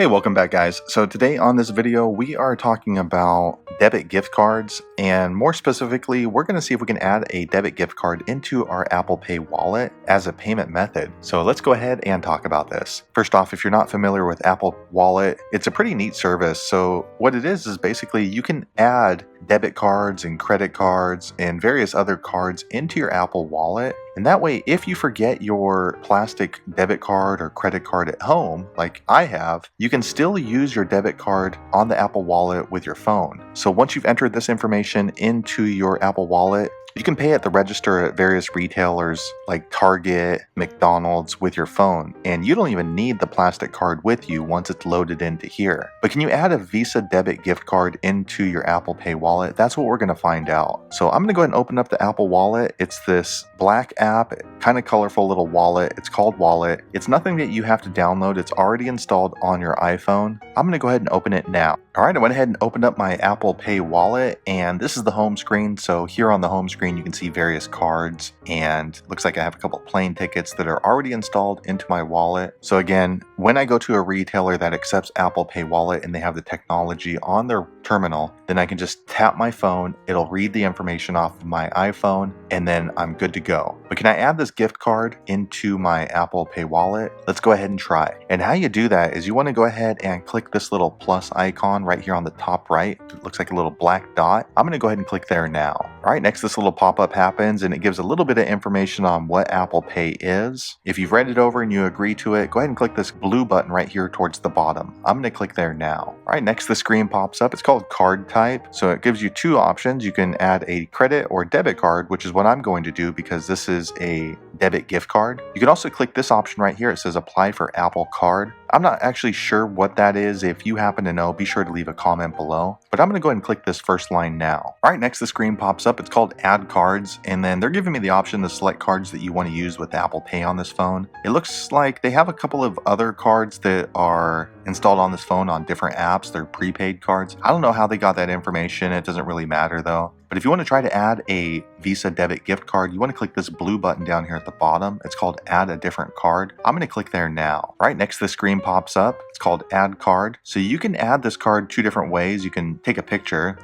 Hey, welcome back guys. So today on this video, we are talking about debit gift cards, and more specifically, we're going to see if we can add a debit gift card into our Apple Pay wallet as a payment method. So let's go ahead and talk about this. First off, if you're not familiar with Apple Wallet, it's a pretty neat service. So what it is basically you can add debit cards and credit cards and various other cards into your Apple Wallet. And that way, if you forget your plastic debit card or credit card at home, like I have, you can still use your debit card on the Apple Wallet with your phone. So once you've entered this information into your Apple Wallet, you can pay at the register at various retailers like Target, McDonald's with your phone, and you don't even need the plastic card with you once it's loaded into here. But can you add a Visa debit gift card into your Apple Pay wallet? That's what we're going to find out. So I'm going to go ahead and open up the Apple Wallet. It's this black app, kind of colorful little wallet. It's called Wallet. It's nothing that you have to download. It's already installed on your iPhone. I'm going to go ahead and open it now. All right, I went ahead and opened up my Apple Pay wallet, and this is the home screen. So here on the home screen, you can see various cards, and looks like I have a couple of plane tickets that are already installed into my wallet. So again, when I go to a retailer that accepts Apple Pay wallet and they have the technology on their terminal, then I can just tap my phone, it'll read the information off of my iPhone, and then I'm good to go. But can I add this gift card into my Apple Pay wallet? Let's go ahead and try. And how you do that is you want to go ahead and click this little plus icon right here on the top right. It looks like a little black dot. I'm going to go ahead and click there now. All right, next this little pop-up happens and it gives a little bit of information on what Apple Pay is. If you've read it over and you agree to it, go ahead and click this blue button right here towards the bottom. I'm going to click there now. All right, next the screen pops up. It's called card type. So it gives you two options. You can add a credit or debit card, which is what I'm going to do because this is a debit gift card. You can also click this option right here. It says apply for Apple Card. I'm not actually sure what that is. If you happen to know, be sure to leave a comment below. But I'm going to go ahead and click this first line now. All right, next the screen pops up. It's called Add Cards, and then they're giving me the option to select cards that you want to use with Apple Pay on this phone. It looks like they have a couple of other cards that are installed on this phone on different apps. They're prepaid cards. I don't know how they got that information. It doesn't really matter though. But if you want to try to add a Visa debit gift card, you want to click this blue button down here at the bottom. It's called Add a Different Card. I'm going to click there now. All right, next the screen pops up. It's called Add Card. So you can add this card two different ways. You can take a picture.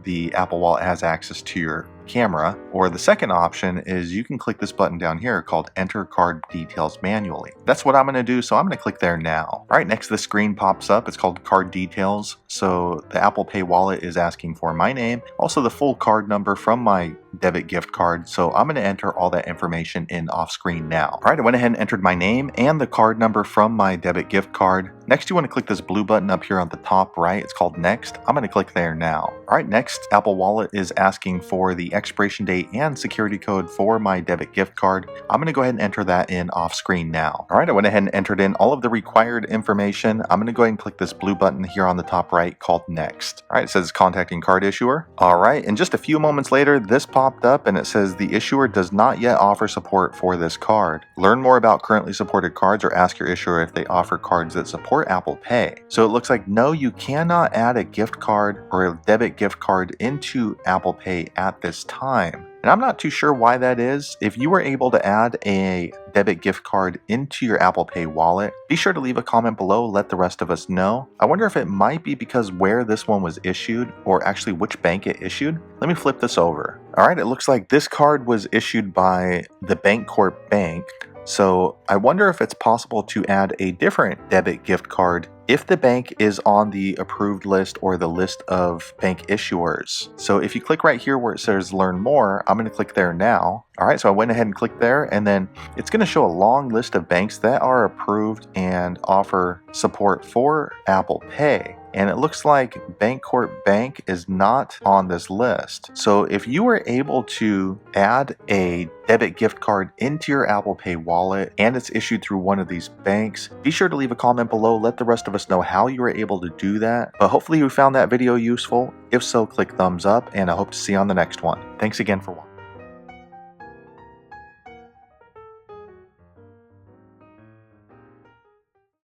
The Apple Wallet has access to your camera, or the second option is you can click this button down here called Enter Card Details Manually. That's what I'm going to do, so I'm going to click there now. All right, next the screen pops up. It's called Card Details. So the Apple Pay wallet is asking for my name, also the full card number from my debit gift card. So I'm going to enter all that information in off screen now. All right, I went ahead and entered my name and the card number from my debit gift card. Next, you want to click this blue button up here on the top right. It's called Next. I'm going to click there now. All right, next, Apple Wallet is asking for the expiration date and security code for my debit gift card. I'm going to go ahead and enter that in off screen now. All right, I went ahead and entered in all of the required information. I'm going to go ahead and click this blue button here on the top right called Next. All right, it says contacting card issuer. All right, and just a few moments later, this popped up and it says the issuer does not yet offer support for this card. Learn more about currently supported cards or ask your issuer if they offer cards that support Apple Pay. So it looks like no, you cannot add a gift card or a debit gift card into Apple Pay at this time. And I'm not too sure why that is. If you were able to add a debit gift card into your Apple Pay wallet, be sure to leave a comment below, let the rest of us know. I wonder if it might be because where this one was issued, or actually which bank it issued. Let me flip this over. All right, it looks like this card was issued by the Bancorp Bank. So I wonder if it's possible to add a different debit gift card if the bank is on the approved list or the list of bank issuers. So if you click right here where it says learn more, I'm going to click there now. All right, so I went ahead and clicked there, and then it's going to show a long list of banks that are approved and offer support for Apple Pay. And it looks like Bancorp Bank is not on this list. So if you were able to add a debit gift card into your Apple Pay wallet and it's issued through one of these banks, be sure to leave a comment below. Let the rest of us know how you were able to do that. But hopefully you found that video useful. If so, click thumbs up, and I hope to see you on the next one. Thanks again for watching.